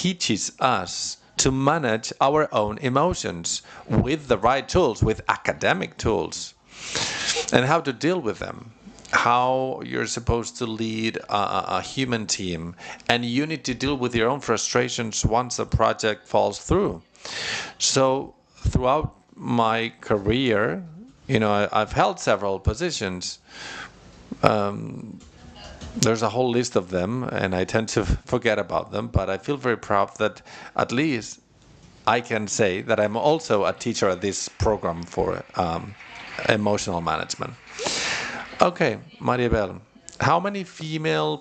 teaches us to manage our own emotions with the right tools, with academic tools, and how to deal with them. How you're supposed to lead a human team, and you need to deal with your own frustrations once a project falls through. So throughout my career, I've held several positions. There's a whole list of them, and I tend to forget about them, but I feel very proud that at least I can say that I'm also a teacher at this program for emotional management. Okay, Maribel, how many female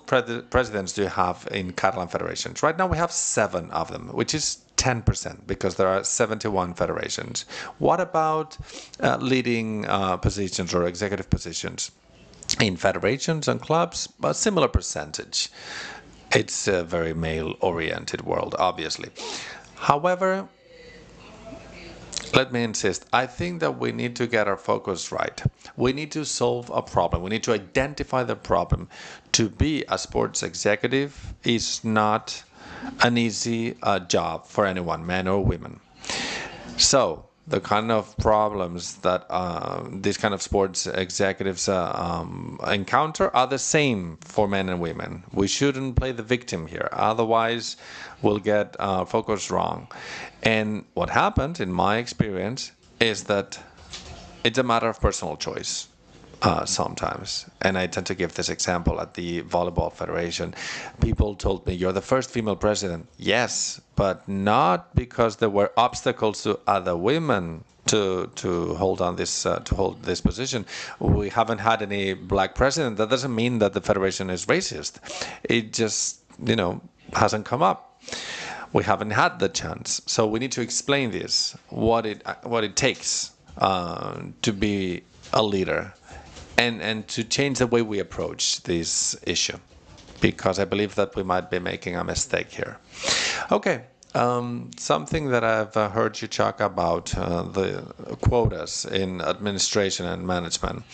presidents do you have in Catalan federations? Right now we have 7 of them, which is 10% because there are 71 federations. What about leading positions or executive positions? In federations and clubs, a similar percentage. It's a very male-oriented world, obviously. However, let me insist, I think that we need to get our focus right. We need to solve a problem. We need to identify the problem. To be a sports executive is not an easy job for anyone, men or women. So, the kind of problems that these kind of sports executives encounter are the same for men and women. We shouldn't play the victim here. Otherwise, we'll get focus wrong. And what happens, in my experience, is that it's a matter of personal choice. Sometimes, and I tend to give this example at the Volleyball Federation. People told me, "You're the first female president." Yes, but not because there were obstacles to other women to hold this position. We haven't had any black president. That doesn't mean that the federation is racist. It just hasn't come up. We haven't had the chance, so we need to explain this, what it takes to be a leader. And to change the way we approach this issue, because I believe that we might be making a mistake here. Okay, something that I've heard you talk about, the quotas in administration and management.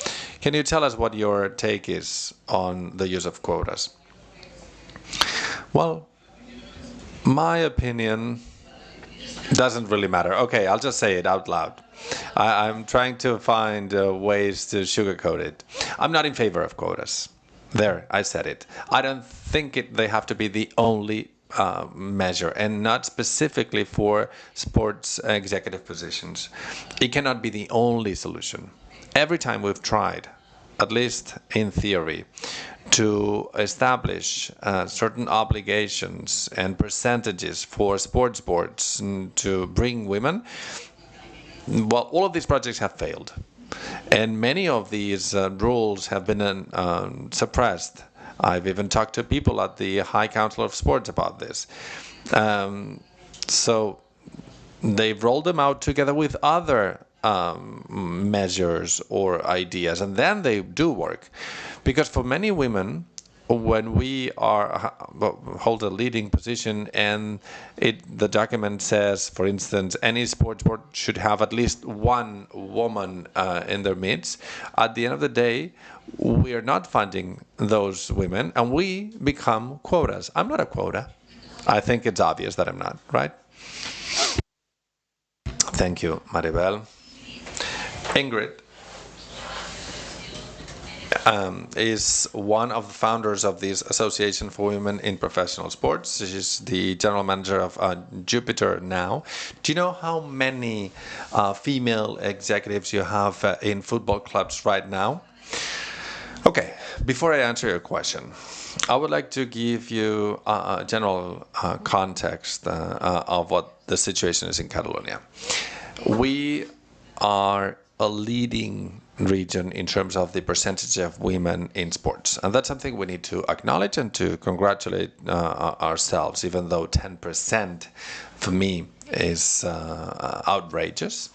Can you tell us what your take is on the use of quotas? Well, my opinion doesn't really matter. Okay, I'll just say it out loud. I'm trying to find ways to sugarcoat it. I'm not in favor of quotas. There, I said it. I don't think they have to be the only measure, and not specifically for sports executive positions. It cannot be the only solution. Every time we've tried, at least in theory, to establish certain obligations and percentages for sports boards to bring women, well, all of these projects have failed. And many of these rules have been suppressed. I've even talked to people at the High Council of Sports about this. So they've rolled them out together with other measures or ideas, and then they do work. Because for many women, when we hold a leading position and the document says, for instance, any sports board should have at least one woman in their midst, at the end of the day, we are not funding those women, and we become quotas. I'm not a quota. I think it's obvious that I'm not, right? Thank you, Maribel. Ingrid is one of the founders of this Association for Women in Professional Sports. She's the general manager of Jupiter now. Do you know how many female executives you have in football clubs right now? Okay, before I answer your question, I would like to give you a general context of what the situation is in Catalonia. We are a leading region in terms of the percentage of women in sports. And that's something we need to acknowledge and to congratulate ourselves, even though 10% for me is outrageous,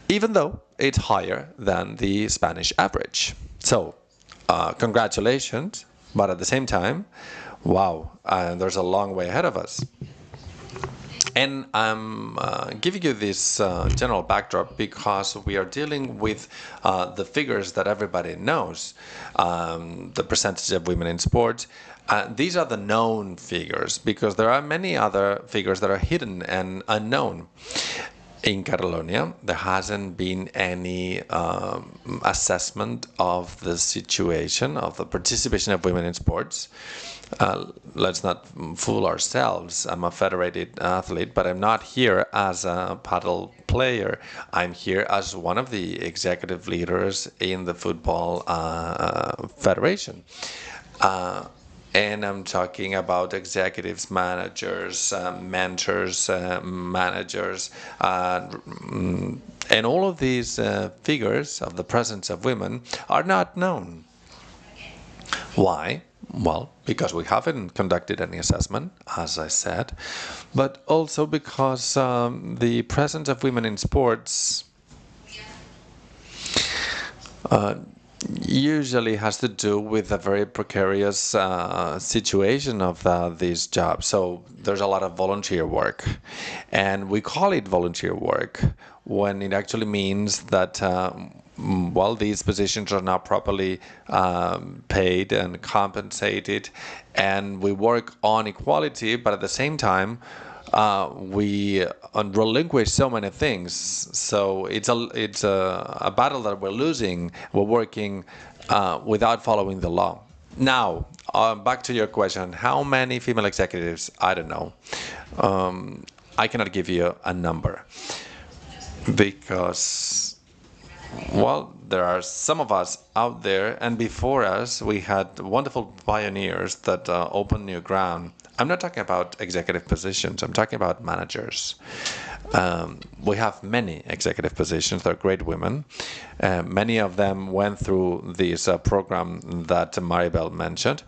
even though it's higher than the Spanish average. So, congratulations, but at the same time, wow, there's a long way ahead of us. And I'm giving you this general backdrop because we are dealing with the figures that everybody knows, the percentage of women in sports, These are the known figures, because there are many other figures that are hidden and unknown. In Catalonia, there hasn't been any assessment of the situation of the participation of women in sports. Let's not fool ourselves. I'm a federated athlete, but I'm not here as a paddle player. I'm here as one of the executive leaders in the football federation. And I'm talking about executives, managers, mentors, managers, and all of these figures of the presence of women are not known. Why? Well, because we haven't conducted any assessment, as I said, but also because the presence of women in sports usually has to do with a very precarious situation of these jobs. So there's a lot of volunteer work, and we call it volunteer work when it actually means that these positions are not properly paid and compensated, and we work on equality, but at the same time we relinquish so many things. So it's a battle that we're losing. We're working without following the law. Now, back to your question: how many female executives? I don't know. I cannot give you a number because, well, there are some of us out there, and before us, we had wonderful pioneers that opened new ground. I'm not talking about executive positions. I'm talking about managers. We have many executive positions. They're great women. Many of them went through this program that Maribel mentioned,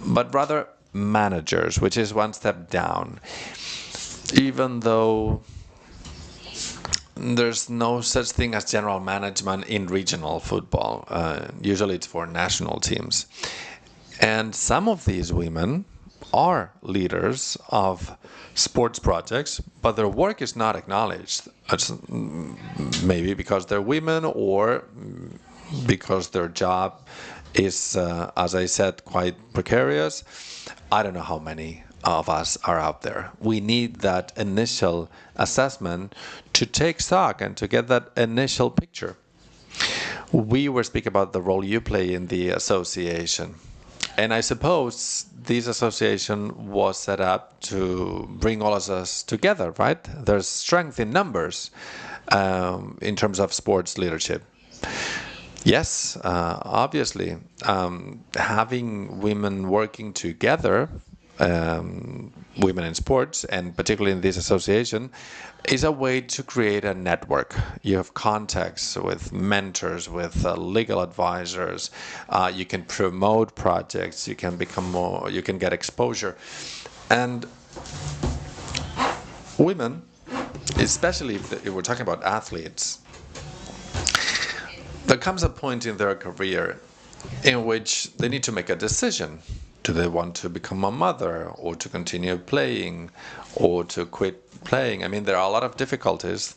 but rather managers, which is one step down. Even though there's no such thing as general management in regional football. Usually it's for national teams. And some of these women are leaders of sports projects, but their work is not acknowledged. It's maybe because they're women or because their job is, as I said, quite precarious. I don't know how many of us are out there. We need that initial assessment to take stock and to get that initial picture. We were speaking about the role you play in the association. And I suppose this association was set up to bring all of us together, right? There's strength in numbers in terms of sports leadership. Yes, obviously, having women working together, women in sports, and particularly in this association, is a way to create a network. You have contacts with mentors, with legal advisors. You can promote projects. You can become more. You can get exposure, and women, especially if we're talking about athletes, there comes a point in their career in which they need to make a decision. Do they want to become a mother, or to continue playing, or to quit playing? I mean, there are a lot of difficulties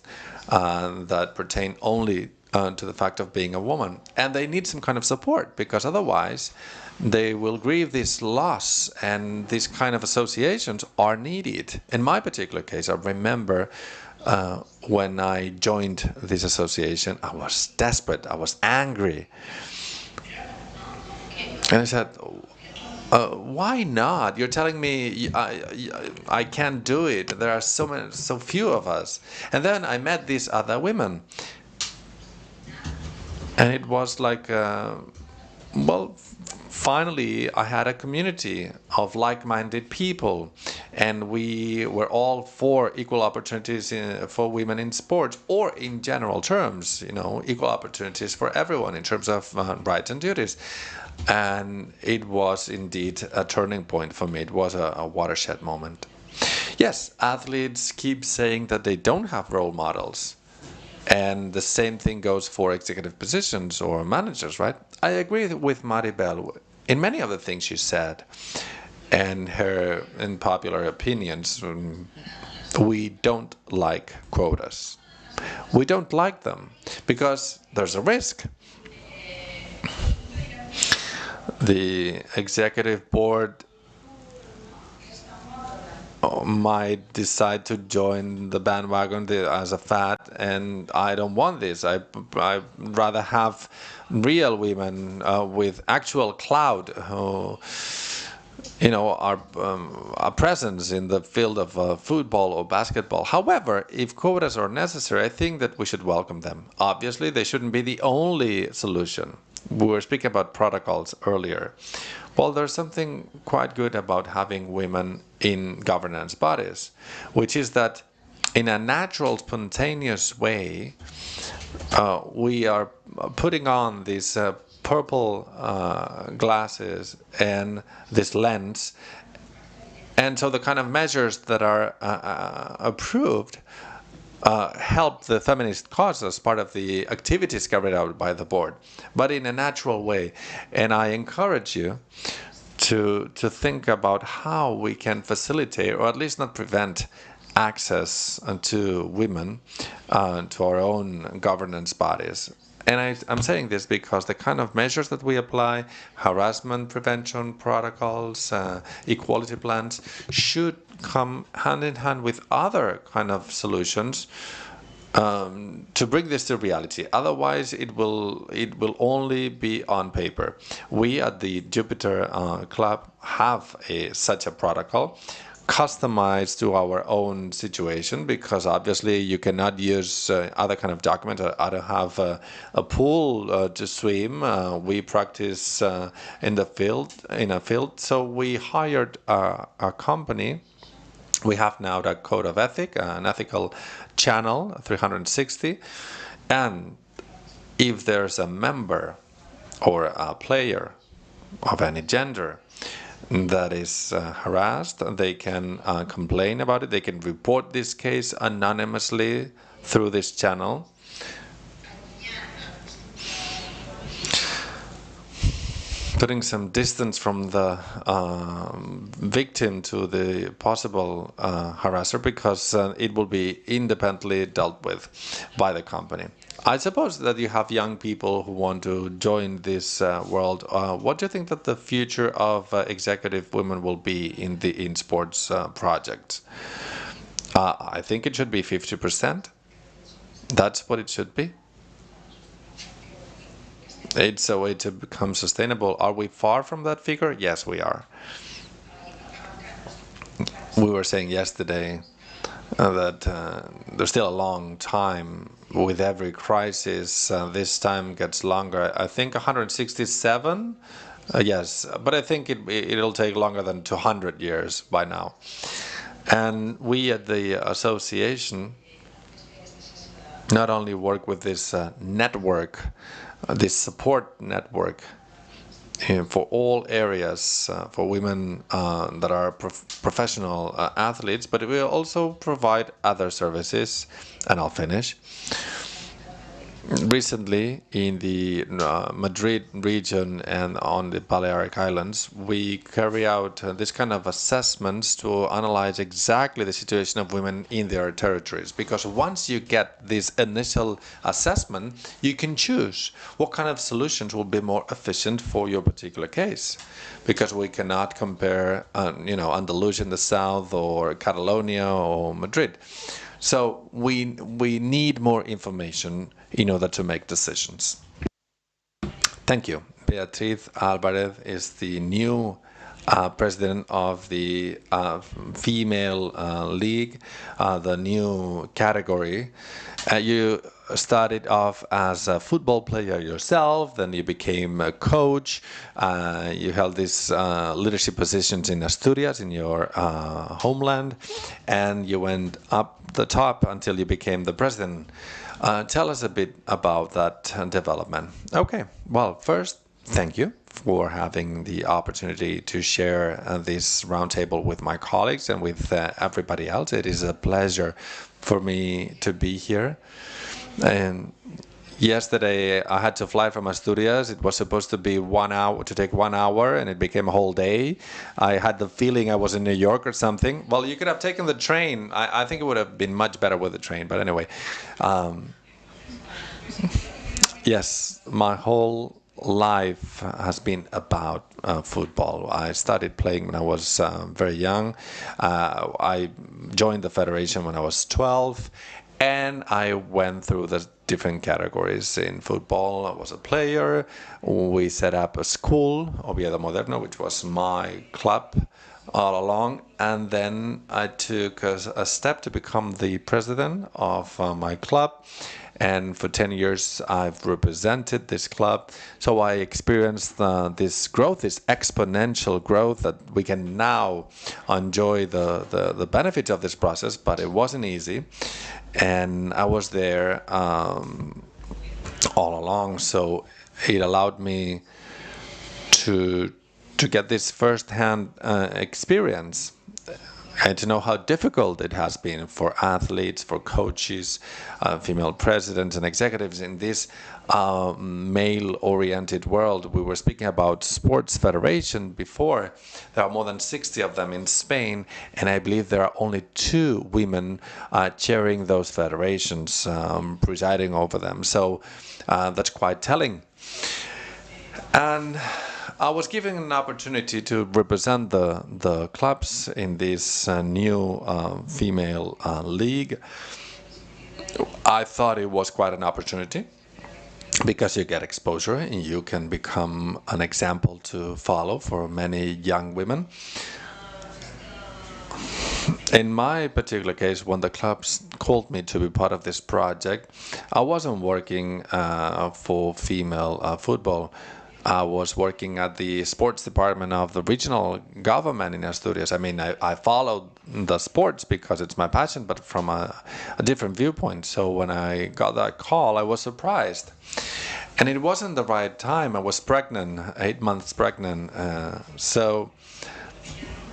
that pertain only to the fact of being a woman. And they need some kind of support, because otherwise they will grieve this loss, and these kind of associations are needed. In my particular case, I remember when I joined this association, I was desperate, I was angry. And I said, why not? You're telling me I can't do it. There are so few of us. And then I met these other women. And it was like, finally I had a community of like-minded people. And we were all for equal opportunities for women in sports, or in general terms, equal opportunities for everyone in terms of rights and duties. And it was indeed a turning point for me. It was a watershed moment. Yes, athletes keep saying that they don't have role models. And the same thing goes for executive positions or managers, right? I agree with Maribel in many of the things she said. And her unpopular opinions. We don't like quotas. We don't like them because there's a risk. the executive board might decide to join the bandwagon as a fad, and I don't want this. I rather have real women with actual clout who, are a presence in the field of football or basketball. However, if quotas are necessary, I think that we should welcome them. Obviously, they shouldn't be the only solution. We were speaking about protocols earlier. Well, there's something quite good about having women in governance bodies, which is that in a natural, spontaneous way, we are putting on these purple glasses and this lens. And so the kind of measures that are approved help the feminist cause as part of the activities carried out by the board, but in a natural way. And I encourage you to think about how we can facilitate, or at least not prevent, access to women to our own governance bodies. And I'm saying this because the kind of measures that we apply, harassment prevention protocols, equality plans, should come hand in hand with other kind of solutions to bring this to reality. Otherwise, it will only be on paper. We at the Jupiter Club have such a protocol, customized to our own situation, because obviously you cannot use other kind of document. I don't have a pool to swim. We practice in a field. So we hired a company. We have now that code of ethic, an ethical channel 360, and if there's a member or a player of any gender that is harassed, they can complain about it. They can report this case anonymously through this channel. Putting some distance from the victim to the possible harasser, because it will be independently dealt with by the company. I suppose that you have young people who want to join this world. What do you think that the future of executive women will be in sports projects? I think it should be 50%. That's what it should be. It's a way to become sustainable. Are we far from that figure? Yes, we are. We were saying yesterday that there's still a long time. With every crisis, this time gets longer. I think 167, yes, but I think it'll take longer than 200 years by now. And we at the association not only work with this network, this support network for all areas for women that are professional athletes, but we also provide other services, and I'll finish. Recently, in the Madrid region and on the Balearic Islands, we carry out this kind of assessments to analyze exactly the situation of women in their territories. Because once you get this initial assessment, you can choose what kind of solutions will be more efficient for your particular case. Because we cannot compare, Andalusia in the south, or Catalonia, or Madrid. So we need more information in order to make decisions. Thank you. Beatriz Álvarez is the new president of the female league, the new category. You started off as a football player yourself, then you became a coach. You held these leadership positions in Asturias, in your homeland, and you went up the top until you became the president. Tell us a bit about that development. Okay, well, first, thank you for having the opportunity to share this roundtable with my colleagues and with everybody else. It is a pleasure for me to be here. And yesterday I had to fly from Asturias. It was supposed to be 1 hour, to take 1 hour, and it became a whole day. I had the feeling I was in New York or something. Well, you could have taken the train. I think it would have been much better with the train, but anyway. Yes, my whole life has been about football. I started playing when I was very young. I joined the federation when I was 12, and I went through the different categories in football. I was a player. We set up a school, Oviedo Moderno, which was my club all along, and then I took a step to become the president of my club, and for 10 years I've represented this club. So I experienced this growth, this exponential growth, that we can now enjoy the benefits of this process, but it wasn't easy, and I was there all along, so it allowed me to get this first-hand experience and to know how difficult it has been for athletes, for coaches, female presidents and executives in this male-oriented world. We were speaking about sports federation before. There are more than 60 of them in Spain, and I believe there are only 2 women chairing those federations, presiding over them. So that's quite telling. And I was given an opportunity to represent the clubs in this new female league. I thought it was quite an opportunity because you get exposure and you can become an example to follow for many young women. In my particular case, when the clubs called me to be part of this project, I wasn't working for female football. I was working at the sports department of the regional government in Asturias. I mean, I followed the sports because it's my passion, but from a different viewpoint. So when I got that call, I was surprised. And it wasn't the right time. I was pregnant, 8 months pregnant. So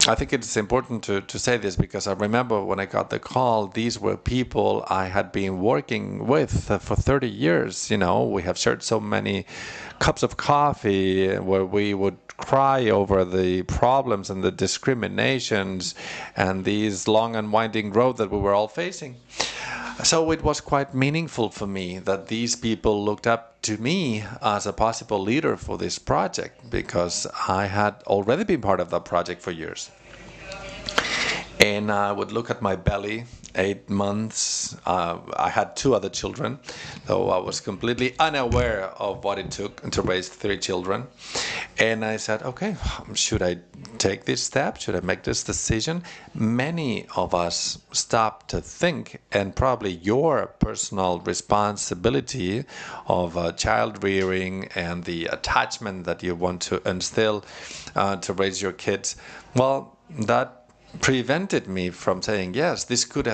I think it's important to say this because I remember when I got the call, these were people I had been working with for 30 years. You know, we have shared so many cups of coffee where we would cry over the problems and the discriminations and these long and winding road that we were all facing. So it was quite meaningful for me that these people looked up to me as a possible leader for this project because I had already been part of that project for years. And I would look at my belly, 8 months. I had 2 other children, so I was completely unaware of what it took to raise 3 children. And I said, okay, should I take this step? Should I make this decision? Many of us stop to think, and probably your personal responsibility of child rearing and the attachment that you want to instill to raise your kids, well, that prevented me from saying, yes, this could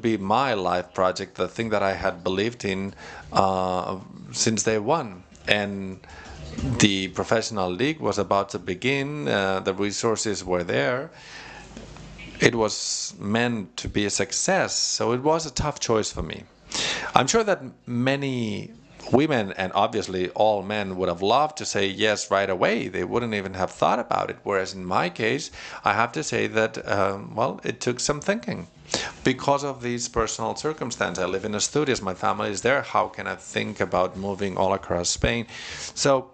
be my life project, the thing that I had believed in since day one. And the professional league was about to begin, the resources were there. It was meant to be a success, so it was a tough choice for me. I'm sure that many women, and obviously all men, would have loved to say yes right away. They wouldn't even have thought about it. Whereas in my case, I have to say that, well, it took some thinking. Because of these personal circumstances, I live in Asturias, my family is there. How can I think about moving all across Spain? So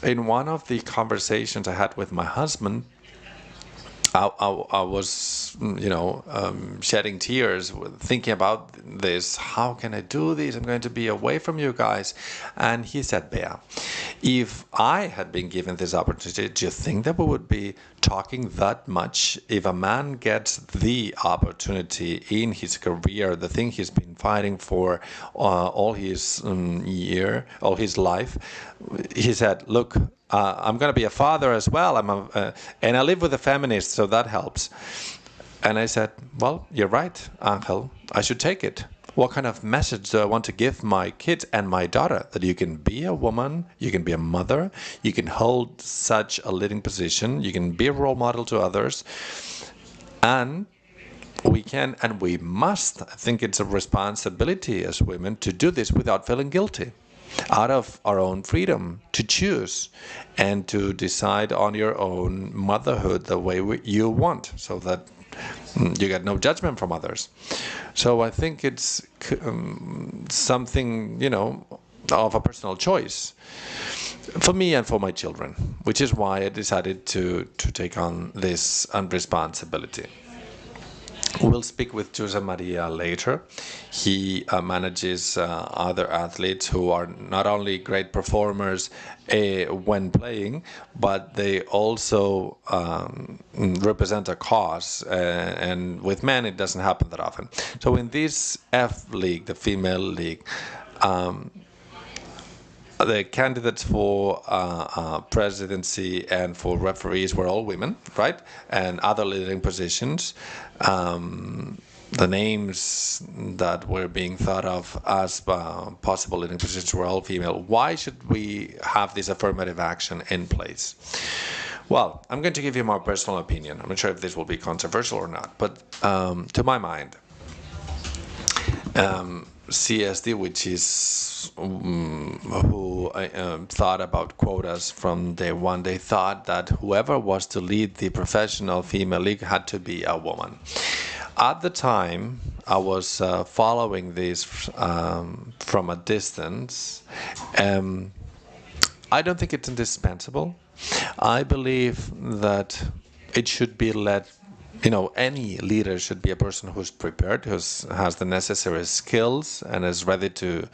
in one of the conversations I had with my husband, I was, shedding tears, thinking about this. How can I do this? I'm going to be away from you guys. And he said, Bea, if I had been given this opportunity, do you think that we would be talking that much? If a man gets the opportunity in his career, the thing he's been fighting for all his life, he said, look, I'm going to be a father as well. And I live with a feminist, so that helps. And I said, well, you're right, Angel. I should take it. What kind of message do I want to give my kids and my daughter? That you can be a woman, you can be a mother, you can hold such a leading position, you can be a role model to others. And we can and we must. I think it's a responsibility as women to do this without feeling guilty, out of our own freedom to choose and to decide on your own motherhood the way you want, so that you get no judgment from others. So I think it's something, of a personal choice for me and for my children, which is why I decided to take on this responsibility. We'll speak with Josep Maria later. He manages other athletes who are not only great performers when playing, but they also represent a cause. And with men, it doesn't happen that often. So in this F League, the female league, the candidates for presidency and for referees were all women, right? And other leading positions. The names that were being thought of as possible leading positions were all female. Why should we have this affirmative action in place? Well, I'm going to give you my personal opinion. I'm not sure if this will be controversial or not, but to my mind, CSD, which is who thought about quotas from day one, they thought that whoever was to lead the professional female league had to be a woman. At the time, I was following this from a distance. I don't think it's indispensable. I believe that it should be led. Any leader should be a person who's prepared, who has the necessary skills, and is ready to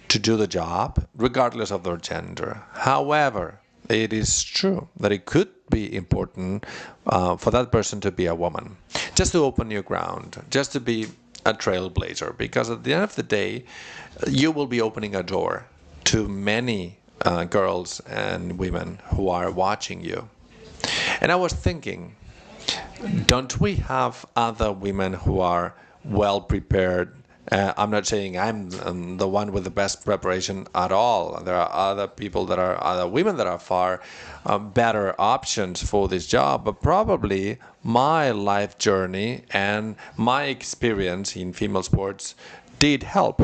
do the job, regardless of their gender. However, it is true that it could be important for that person to be a woman, just to open new ground, just to be a trailblazer, because at the end of the day, you will be opening a door to many girls and women who are watching you. And I was thinking, don't we have other women who are well prepared? I'm not saying I'm the one with the best preparation at all. There are other people other women that are far better options for this job, but probably my life journey and my experience in female sports did help.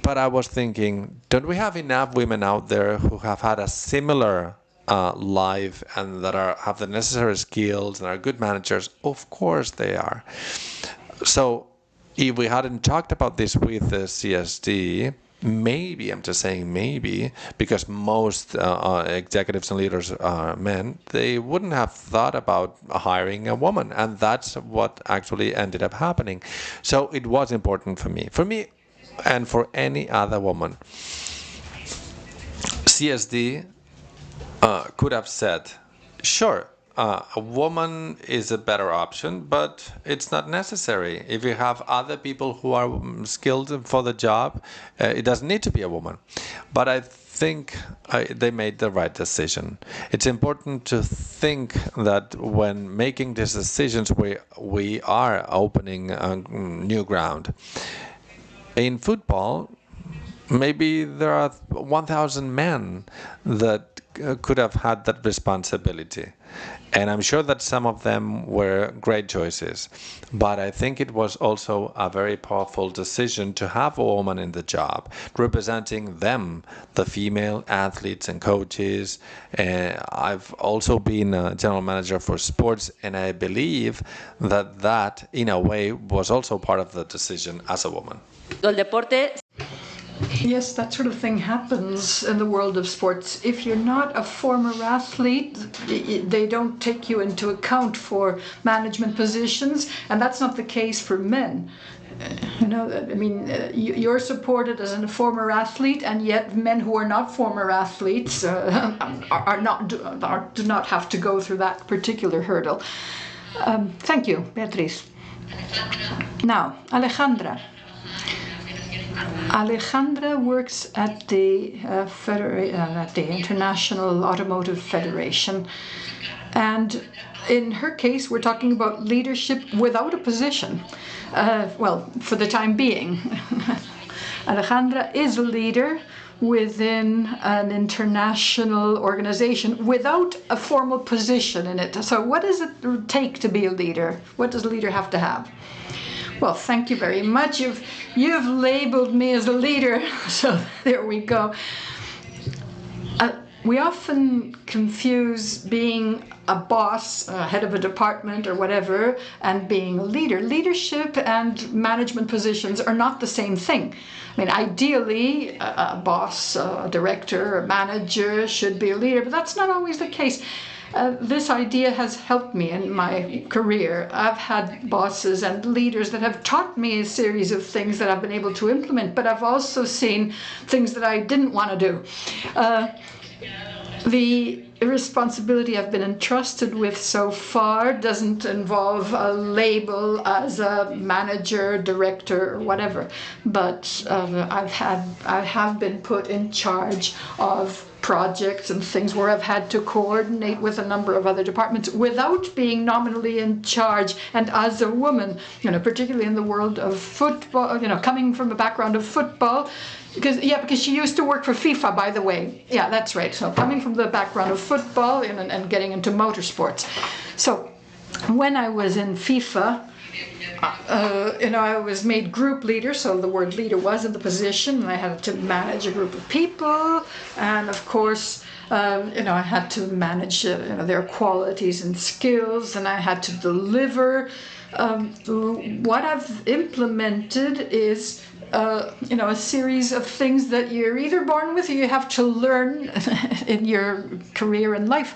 But I was thinking, don't we have enough women out there who have had a similar life and that have the necessary skills and are good managers? Of course they are. So if we hadn't talked about this with the CSD, maybe, I'm just saying maybe, because most executives and leaders are men, they wouldn't have thought about hiring a woman. And that's what actually ended up happening. So it was important for me and for any other woman. CSD could have said, sure, a woman is a better option, but it's not necessary. If you have other people who are skilled for the job, it doesn't need to be a woman. But I think they made the right decision. It's important to think that when making these decisions, we are opening new ground. In football, maybe there are 1,000 men that could have had that responsibility. And I'm sure that some of them were great choices. But I think it was also a very powerful decision to have a woman in the job, representing them, the female athletes and coaches. I've also been a general manager for sports, and I believe that, in a way, was also part of the decision as a woman. Yes, that sort of thing happens in the world of sports. If you're not a former athlete, they don't take you into account for management positions, and that's not the case for men. You're supported as a former athlete, and yet men who are not former athletes do not have to go through that particular hurdle. Thank you, Beatriz. Now, Alejandra. Alejandra works at the International Automotive Federation, and in her case we're talking about leadership without a position, for the time being. Alejandra is a leader within an international organization without a formal position in it. So what does it take to be a leader? What does a leader have to have? Well, thank you very much. You've labeled me as a leader, so there we go. we often confuse being a boss, head of a department or whatever, and being a leader. Leadership and management positions are not the same thing. I mean, ideally, a boss, a director, a manager should be a leader, but that's not always the case. This idea has helped me in my career. I've had bosses and leaders that have taught me a series of things that I've been able to implement, but I've also seen things that I didn't want to do. The responsibility I've been entrusted with so far doesn't involve a label as a manager, director, or whatever, but I have been put in charge of projects and things where I've had to coordinate with a number of other departments without being nominally in charge. And as a woman, particularly in the world of football, coming from a background of football, because she used to work for FIFA, by the way. Yeah, that's right. So coming from the background of football and getting into motorsports. So when I was in FIFA, I was made group leader, so the word leader was in the position, and I had to manage a group of people, and of course, I had to manage their qualities and skills, and I had to deliver. What I've implemented is a series of things that you're either born with or you have to learn in your career and life.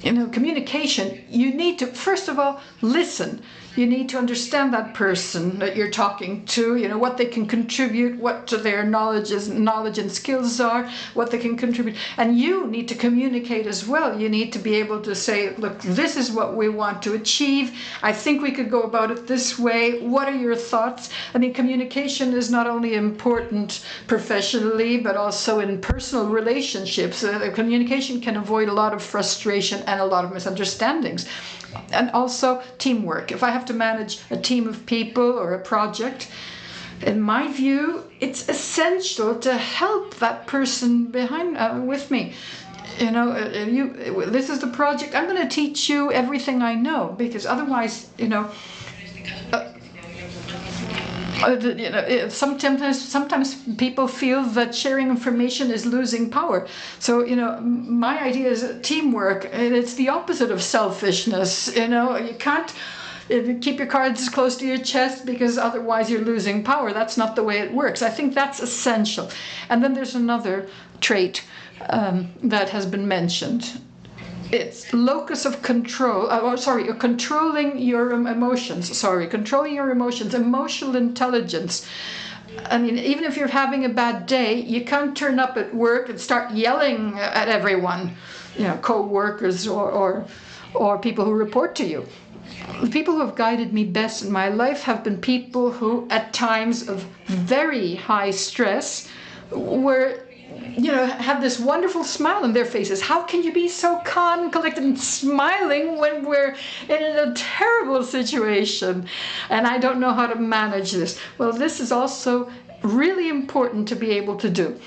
Communication, you need to, first of all, listen. You need to understand that person that you're talking to, what they can contribute, what their knowledge and skills are, what they can contribute. And you need to communicate as well. You need to be able to say, look, this is what we want to achieve. I think we could go about it this way. What are your thoughts? I mean, communication is not only important professionally, but also in personal relationships. Communication can avoid a lot of frustration and a lot of misunderstandings. And also teamwork. If I have to manage a team of people or a project, in my view, it's essential to help that person behind with me. This is the project. I'm going to teach you everything I know, because otherwise, sometimes people feel that sharing information is losing power. So, my idea is teamwork, and it's the opposite of selfishness. You can't keep your cards close to your chest because otherwise you're losing power. That's not the way it works. I think that's essential. And then there's another trait that has been mentioned. It's locus of control, controlling your emotions, controlling your emotions, emotional intelligence. I mean, even if you're having a bad day, you can't turn up at work and start yelling at everyone, co-workers or people who report to you. The people who have guided me best in my life have been people who, at times of very high stress, have this wonderful smile on their faces. How can you be so calm, collected, and smiling when we're in a terrible situation? And I don't know how to manage this. Well, this is also really important to be able to do.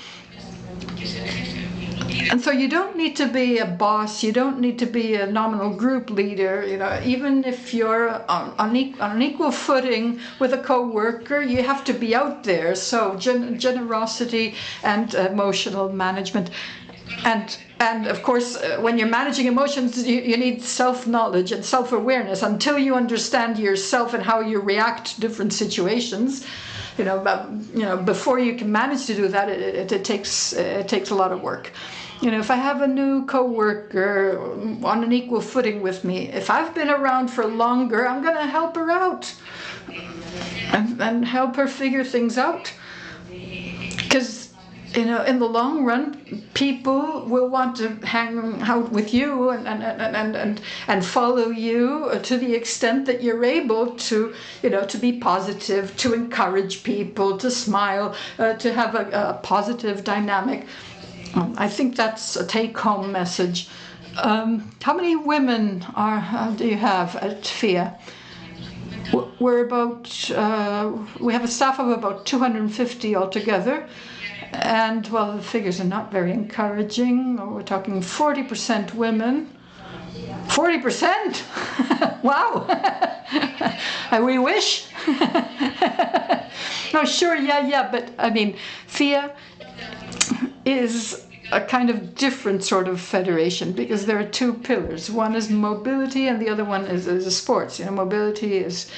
And so you don't need to be a boss, you don't need to be a nominal group leader, even if you're on an equal footing with a co-worker, you have to be out there. So generosity and emotional management. And of course, when you're managing emotions, you need self-knowledge and self-awareness. Until you understand yourself and how you react to different situations, before you can manage to do that, it takes a lot of work. If I have a new co-worker on an equal footing with me, if I've been around for longer, I'm going to help her out and help her figure things out. Because, in the long run, people will want to hang out with you and follow you to the extent that you're able to, to be positive, to encourage people, to smile, to have a positive dynamic. I think that's a take-home message. How many women do you have at FIA? We have a staff of about 250 altogether. And, well, the figures are not very encouraging. We're talking 40% women. 40%? Wow! We wish. No, sure, yeah, but I mean, FIA is a kind of different sort of federation, because there are two pillars. One is mobility, and the other one is sports. Mobility is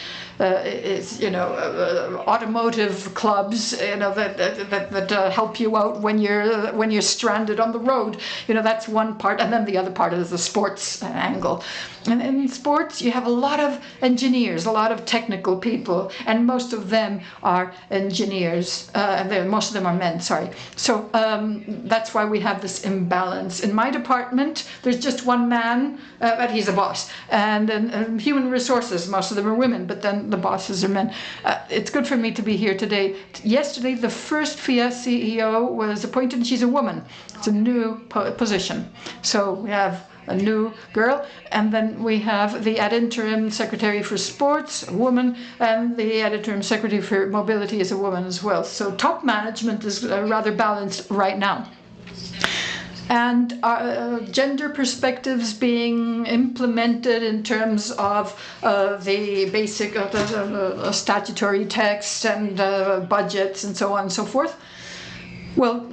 automotive clubs, that help you out when you're stranded on the road. That's one part, and then the other part is the sports angle. And in sports, you have a lot of engineers, a lot of technical people, and most of them are engineers, and most of them are men. Sorry. So that's why we have this imbalance. In my department, there's just one man, but he's a boss. And in human resources, most of them are women, but then the bosses are men. It's good for me to be here today. Yesterday, the first FIA CEO was appointed, and she's a woman. It's a new position. So we have a new girl, and then we have the ad interim secretary for sports, a woman, and the ad interim secretary for mobility is a woman as well. So top management is rather balanced right now. And gender perspectives being implemented in terms of the basic statutory text and budgets and so on and so forth. Well,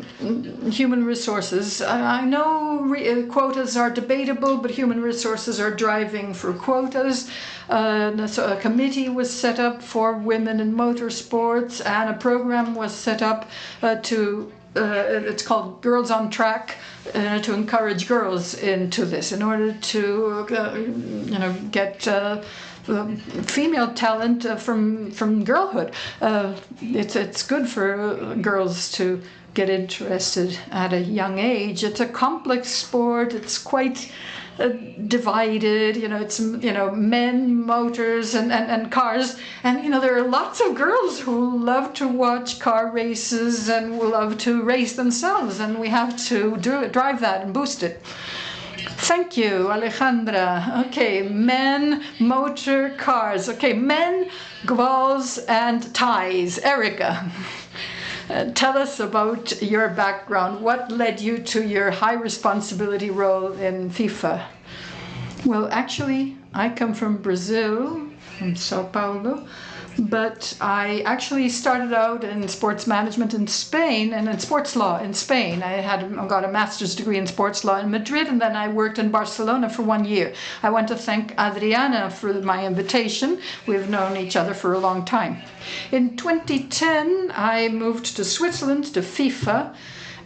human resources. I know quotas are debatable, but human resources are driving for quotas. So a committee was set up for women in motorsports, and a program was set up it's called Girls on Track, to encourage girls into this, in order to get female talent from girlhood. It's good for girls to get interested at a young age. It's a complex sport. It's quite divided. It's men, motors, and cars, and there are lots of girls who love to watch car races and will love to race themselves, and we have to drive that and boost it. Thank you, Alejandra. Okay, men, motor, cars. Okay, men, balls, and ties. Erika. Tell us about your background. What led you to your high responsibility role in FIFA? Well, actually, I come from Brazil, from Sao Paulo, but I actually started out in sports management in Spain and in sports law in Spain. I got a master's degree in sports law in Madrid, and then I worked in Barcelona for 1 year. I want to thank Adriana for my invitation. We've known each other for a long time. In 2010, I moved to Switzerland, to FIFA,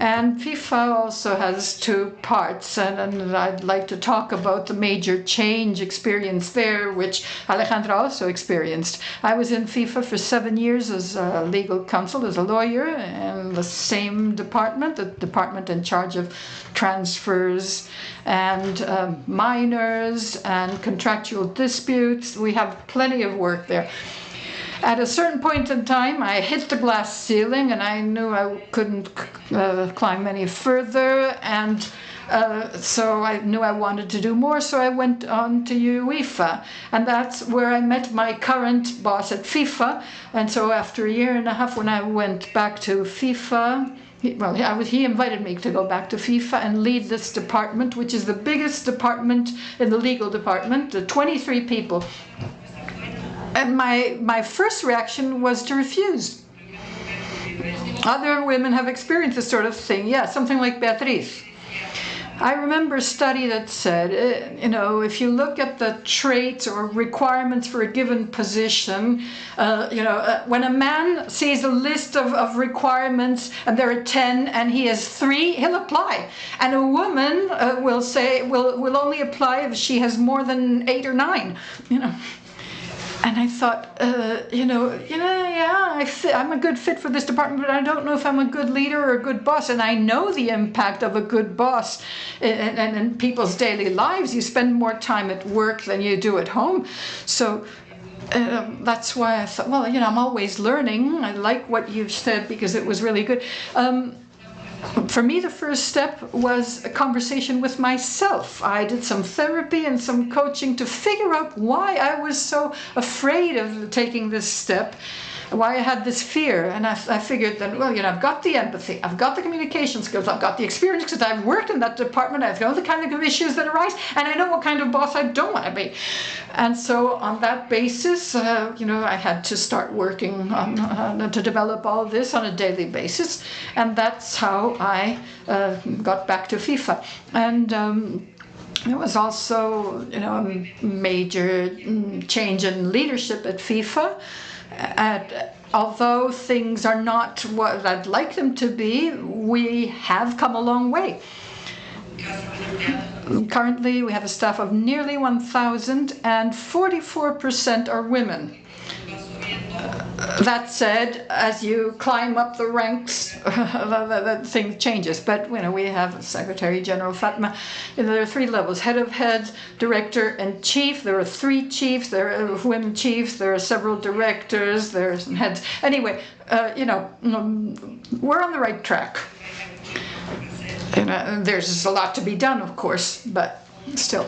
and FIFA also has two parts, and I'd like to talk about the major change experience there, which Alejandra also experienced. I was in FIFA for 7 years as a legal counsel, as a lawyer, in the same department, the department in charge of transfers and minors and contractual disputes. We have plenty of work there. At a certain point in time, I hit the glass ceiling, and I knew I couldn't climb any further, and so I knew I wanted to do more, so I went on to UEFA, and that's where I met my current boss at FIFA. And so after a year and a half, when I went back to FIFA, he invited me to go back to FIFA and lead this department, which is the biggest department in the legal department, 23 people. And my first reaction was to refuse. Other women have experienced this sort of thing. Yeah, something like Beatriz. I remember a study that said, if you look at the traits or requirements for a given position, when a man sees a list of requirements and there are 10 and he has 3, he'll apply. And a woman will only apply if she has more than 8 or 9. And I thought, I'm a good fit for this department, but I don't know if I'm a good leader or a good boss. And I know the impact of a good boss in people's daily lives. You spend more time at work than you do at home. So that's why I thought, I'm always learning. I like what you've said because it was really good. For me, the first step was a conversation with myself. I did some therapy and some coaching to figure out why I was so afraid of taking this step. why I had this fear. And I figured that, well, you know, I've got the empathy, I've got the communication skills, I've got the experience because I've worked in that department, I know the kind of issues that arise, and I know what kind of boss I don't want to be. And so on that basis, you know, I had to start working on, to develop all this on a daily basis. And that's how I got back to FIFA. And it was also, you know, a major change in leadership at FIFA. Although things are not what I'd like them to be, we have come a long way. Currently, we have a staff of nearly 1,000 and 44% are women. That said, as you climb up the ranks, that thing changes. But you know, we have Secretary General Fatma. You know, there are 3 levels: head of heads, director, and chief. There are 3 chiefs. There are women chiefs. There are several directors. There are some heads. Anyway, you know, we're on the right track. You know, there's a lot to be done, of course, but still.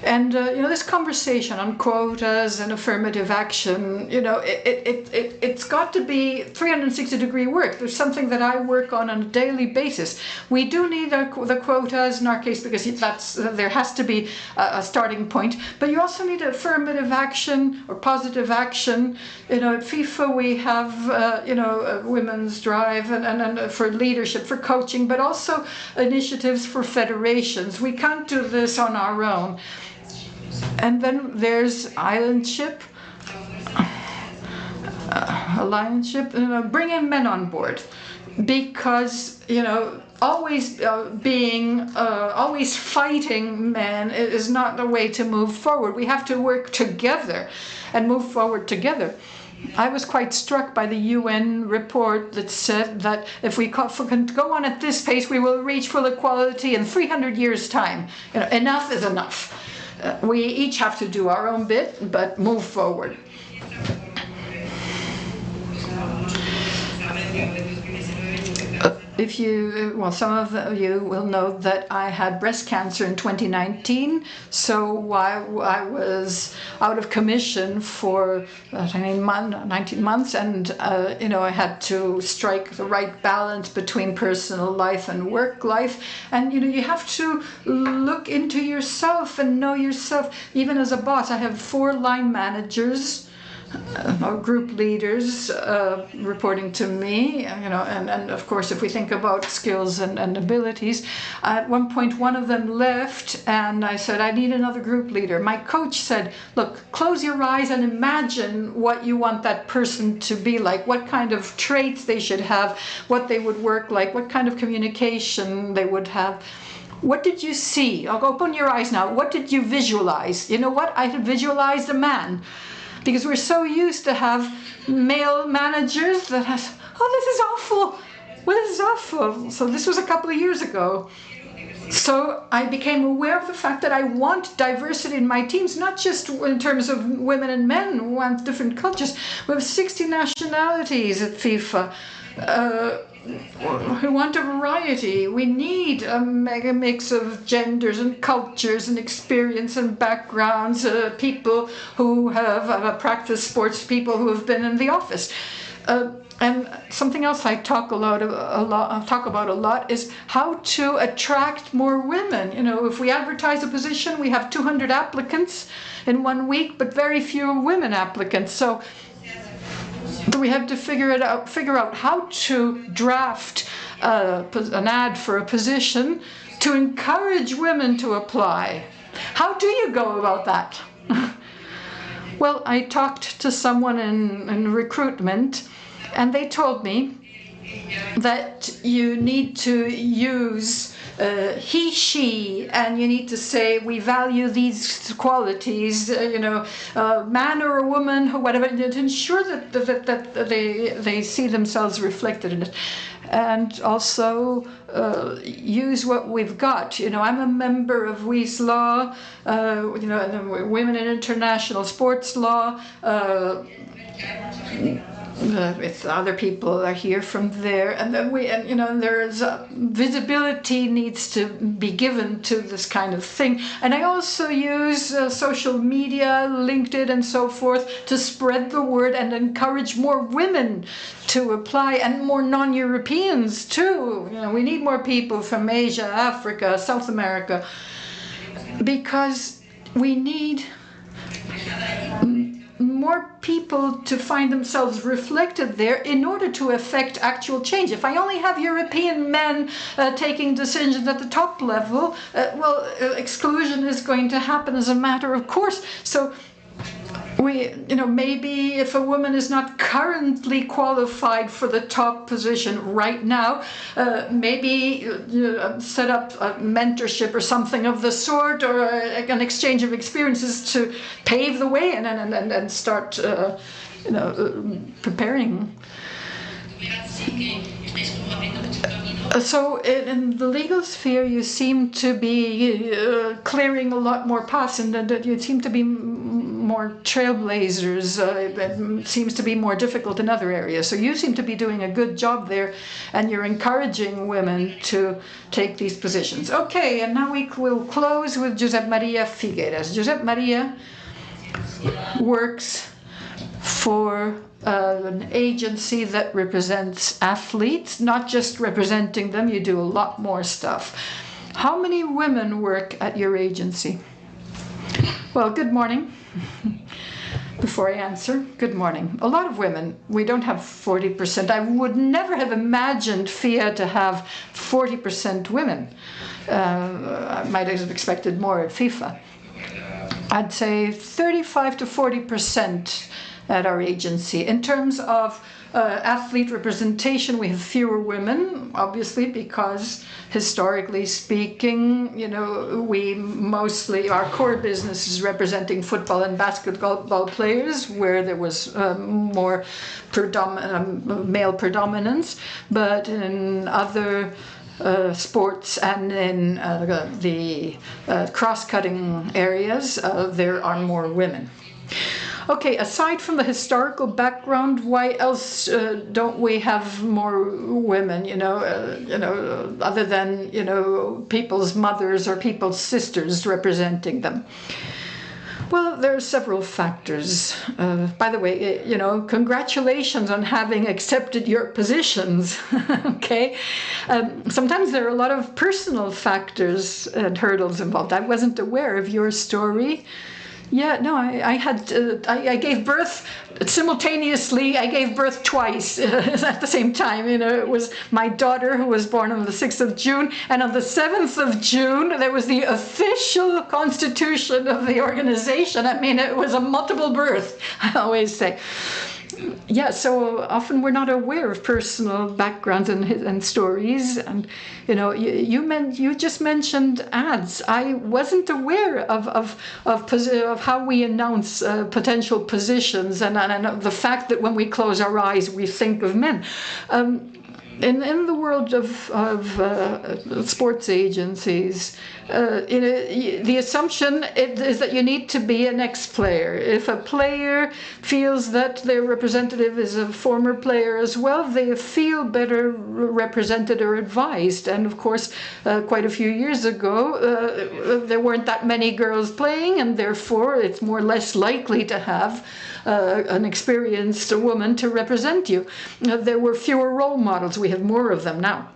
And you know, this conversation on quotas and affirmative action, you know, it's got to be 360-degree work. There's something that I work on a daily basis. We do need the quotas in our case because there has to be a starting point. But you also need affirmative action or positive action. You know, at FIFA we have you know, women's drive and for leadership, for coaching, but also initiatives for federations. We can't do this on our own. And then there's allianship, bringing men on board, because you know, always always fighting men is not the way to move forward. We have to work together and move forward together. I was quite struck by the UN report that said that if we can go on at this pace, we will reach full equality in 300 years' time. You know, enough is enough. We each have to do our own bit, but move forward. Some of you will know that I had breast cancer in 2019, so while I was out of commission for 19 months, and you know, I had to strike the right balance between personal life and work life. And you know, you have to look into yourself and know yourself. Even as a boss, I have 4 line managers, group leaders reporting to me, you know, and of course, if we think about skills and abilities, at one point one of them left, and I said, I need another group leader. My coach said, look, close your eyes and imagine what you want that person to be like, what kind of traits they should have, what they would work like, what kind of communication they would have. What did you see? I'll open your eyes now. What did you visualize? You know what? I had visualized a man. Because we're so used to have male managers that has, oh, this is awful. Well, this is awful. So this was a couple of years ago. So I became aware of the fact that I want diversity in my teams, not just in terms of women and men who want different cultures. We have 60 nationalities at FIFA. We want a variety. We need a mega mix of genders and cultures and experience and backgrounds, people who have practiced sports, people who have been in the office. And something else I talk about a lot is how to attract more women. You know, if we advertise a position, we have 200 applicants in 1 week, but very few women applicants. So we have to figure out how to draft an ad for a position to encourage women to apply. How do you go about that? Well, I talked to someone in recruitment, and they told me that you need to use he, she, and you need to say we value these qualities, you know, man or a woman or whatever, to ensure that they see themselves reflected in it. And also use what we've got. You know, I'm a member of IWISC law, you know, Women in International Sports Law. with other people are here from there, and then there's visibility needs to be given to this kind of thing. And I also use social media, LinkedIn and so forth, to spread the word and encourage more women to apply, and more non-Europeans too. We need more people from Asia, Africa, South America, because we need more people to find themselves reflected there in order to affect actual change. If I only have European men taking decisions at the top level, exclusion is going to happen as a matter of course. So maybe if a woman is not currently qualified for the top position right now, maybe set up a mentorship or something of the sort, or an exchange of experiences to pave the way and start preparing. So in the legal sphere, you seem to be clearing a lot more paths, and that you seem to be more trailblazers. It seems to be more difficult in other areas. So you seem to be doing a good job there, and you're encouraging women to take these positions. Okay, and now we will close with Josep Maria Figueras. Josep Maria works for an agency that represents athletes, not just representing them, you do a lot more stuff. How many women work at your agency? Well, good morning. Before I answer, good morning. A lot of women. We don't have 40%. I would never have imagined FIA to have 40% women. I might have expected more at FIFA. I'd say 35 to 40% at our agency. In terms of athlete representation, we have fewer women, obviously, because historically speaking, we mostly, our core business is representing football and basketball players, where there was more male predominance, but in other sports and in the cross-cutting areas, there are more women. Okay, aside from the historical background, why else don't we have more women, other than, people's mothers or people's sisters representing them? Well, there are several factors. By the way, congratulations on having accepted your positions, okay? Sometimes there are a lot of personal factors and hurdles involved. I wasn't aware of your story. Yeah, no, I gave birth simultaneously. I gave birth twice at the same time. It was my daughter who was born on the 6th of June, and on the 7th of June, there was the official constitution of the organization. I mean, it was a multiple birth, I always say. Yeah, so often we're not aware of personal backgrounds and stories, and you just mentioned ads. I wasn't aware of how we announce potential positions, and the fact that when we close our eyes we think of men. In the world of sports agencies, the assumption is that you need to be an ex-player. If a player feels that their representative is a former player as well, they feel better represented or advised. And of course, quite a few years ago, there weren't that many girls playing, and therefore it's less likely to have an experienced woman to represent you. There were fewer role models. We have more of them now.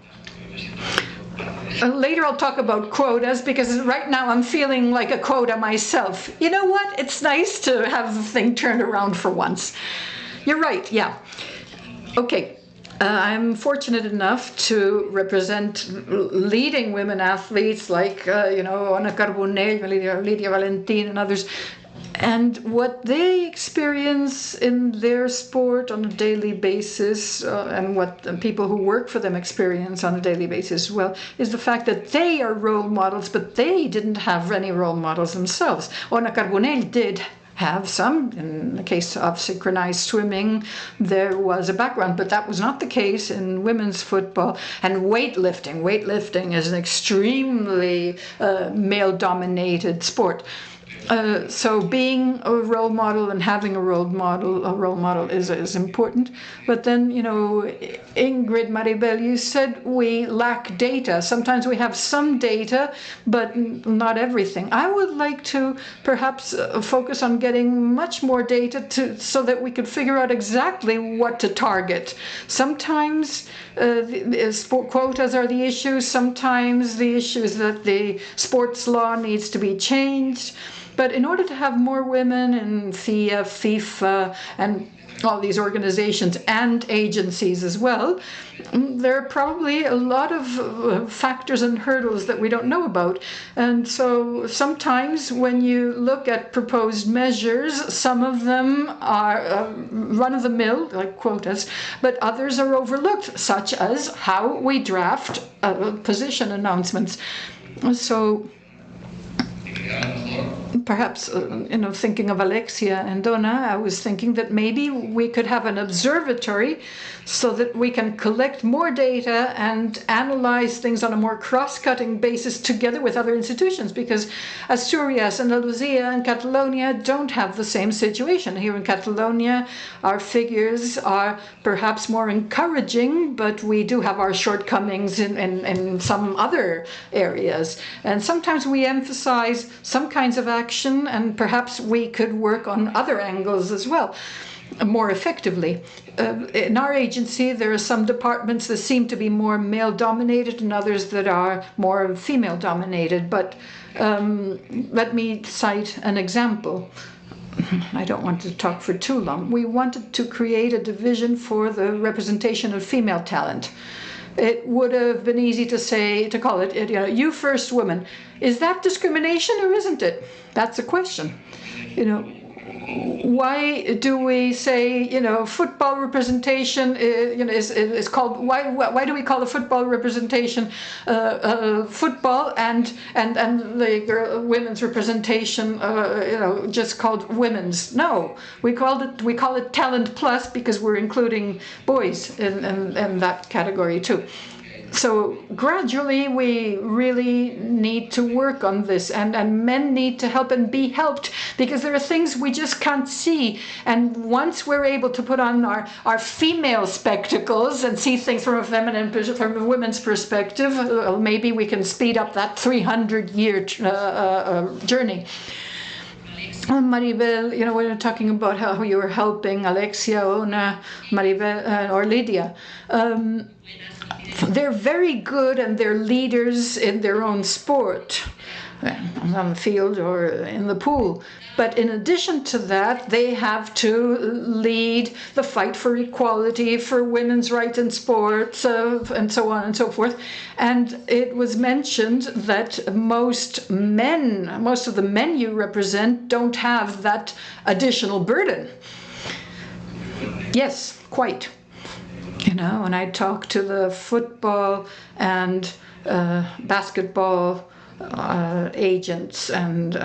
Later I'll talk about quotas, because right now I'm feeling like a quota myself. You know what? It's nice to have the thing turned around for once. You're right, yeah. Okay. I'm fortunate enough to represent leading women athletes like, Ana Carbonell, Lydia Valentin, and others. And what they experience in their sport on a daily basis, and what people who work for them experience on a daily basis as well, is the fact that they are role models, but they didn't have any role models themselves. Ana Carbonell did have some. In the case of synchronized swimming, there was a background, but that was not the case in women's football. And weightlifting is an extremely male-dominated sport. So being a role model and having a role model is important. But then, Ingrid, Maribel, you said we lack data. Sometimes we have some data, but not everything. I would like to perhaps focus on getting much more data so that we could figure out exactly what to target. Sometimes quotas are the issue. Sometimes the issue is that the sports law needs to be changed. But in order to have more women in FIA, FIFA, and all these organizations and agencies as well, there are probably a lot of factors and hurdles that we don't know about. And so sometimes when you look at proposed measures, some of them are run-of-the-mill, like quotas, but others are overlooked, such as how we draft position announcements. So perhaps, thinking of Alexia and Donna, I was thinking that maybe we could have an observatory so that we can collect more data and analyze things on a more cross-cutting basis together with other institutions, because Asturias, Andalusia, and Catalonia don't have the same situation. Here in Catalonia, our figures are perhaps more encouraging, but we do have our shortcomings in some other areas. And sometimes we emphasize some kinds of action, and perhaps we could work on other angles as well more effectively. In our agency, there are some departments that seem to be more male-dominated and others that are more female-dominated. But let me cite an example. I don't want to talk for too long. We wanted to create a division for the representation of female talent. It would have been easy to call it, you first woman. Is that discrimination or isn't it? That's a question. Why do we say, football representation, is called, why do we call the football representation football and the women's representation, just called women's? No, we call it talent plus because we're including boys in that category too. So gradually we really need to work on this, and men need to help and be helped, because there are things we just can't see. And once we're able to put on our female spectacles and see things from a women's perspective, maybe we can speed up that 300-year journey. Maribel, we were talking about how you were helping Alexia, Ona, Maribel, or Lydia. They're very good and they're leaders in their own sport, on the field or in the pool. But in addition to that, they have to lead the fight for equality, for women's rights in sports, and so on and so forth. And it was mentioned that most of the men you represent don't have that additional burden. Yes, quite. When I talk to the football and basketball agents and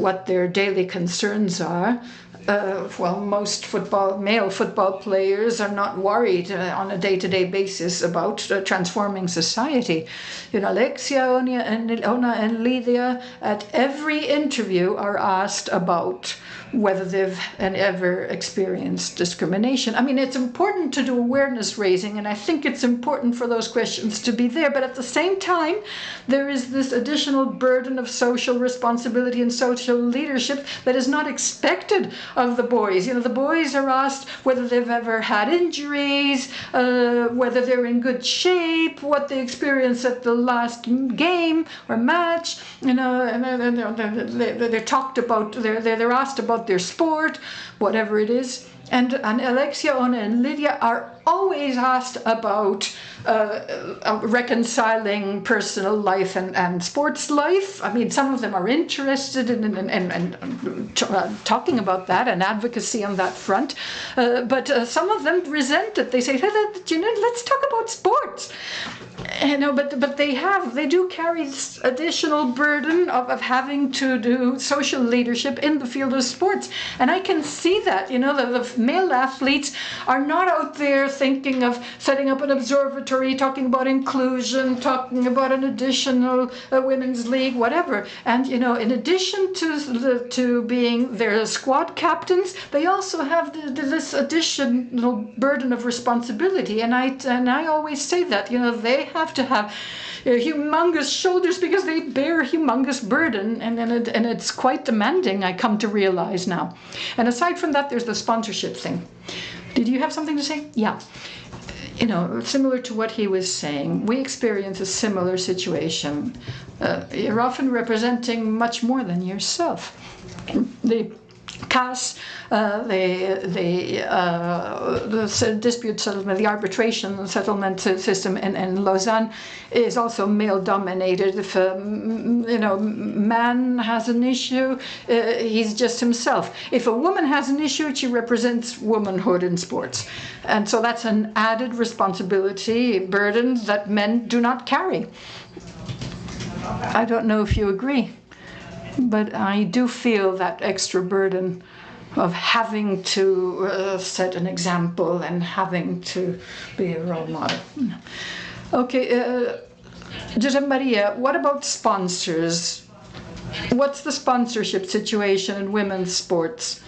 what their daily concerns are, most male football players are not worried on a day-to-day basis about transforming society. Alexia, Ona, and Lydia at every interview are asked about whether they've ever experienced discrimination. I mean, it's important to do awareness raising, and I think it's important for those questions to be there, but at the same time, there is this additional burden of social responsibility and social leadership that is not expected of the boys. The boys are asked whether they've ever had injuries, whether they're in good shape, what they experienced at the last game or match, and they're talked about, they're asked about their sport, whatever it is. And Alexia, Ona, and Lydia are always asked about reconciling personal life and sports life. I mean, some of them are interested in talking about that and advocacy on that front, but some of them resent it. They say, let's talk about sports. but they do carry this additional burden of having to do social leadership in the field of sports. And I can see that, the male athletes are not out there thinking of setting up an observatory, talking about inclusion, talking about an additional women's league, whatever. And, in addition to being their squad captains, they also have this additional burden of responsibility. And I always say that, they have to have humongous shoulders because they bear humongous burden, and it's quite demanding, I come to realize now. And aside from that, there's the sponsorship thing. Did you have something to say? Yeah. Similar to what he was saying, we experience a similar situation. You're often representing much more than yourself. The CAS, the dispute settlement, the arbitration settlement system in Lausanne is also male-dominated. If a man has an issue, he's just himself. If a woman has an issue, she represents womanhood in sports. And so that's an added responsibility, burden that men do not carry. I don't know if you agree. But I do feel that extra burden of having to set an example and having to be a role model. Okay, Josep Maria, what about sponsors? What's the sponsorship situation in women's sports?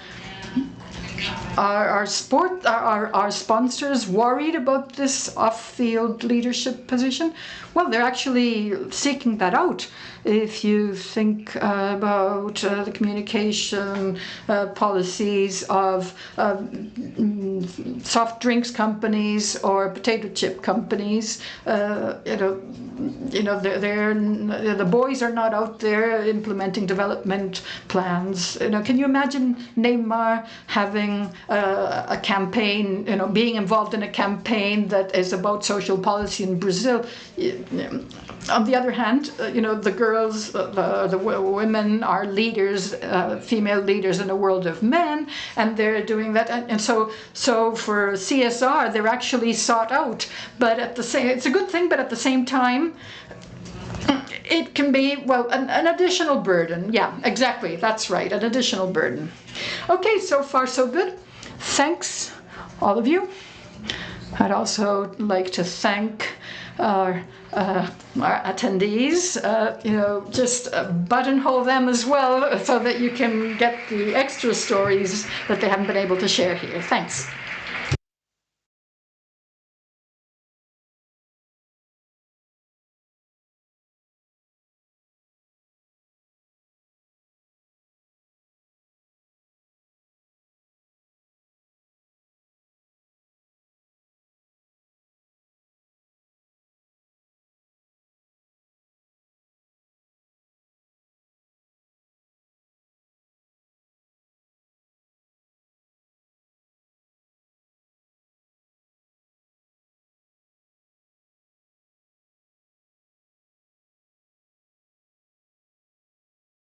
Are sponsors worried about this off-field leadership position? Well, they're actually seeking that out. If you think about the communication policies of soft drinks companies or potato chip companies, the boys are not out there implementing development plans. Can you imagine Neymar having a campaign, being involved in a campaign that is about social policy in Brazil? On the other hand, the girls, the women are leaders, female leaders in a world of men, and they're doing that. And so for CSR, they're actually sought out. But it's a good thing. But at the same time, it can be, well, an additional burden. Yeah, exactly. That's right. An additional burden. Okay, so far so good. Thanks, all of you. I'd also like to thank our attendees, just buttonhole them as well so that you can get the extra stories that they haven't been able to share here. Thanks.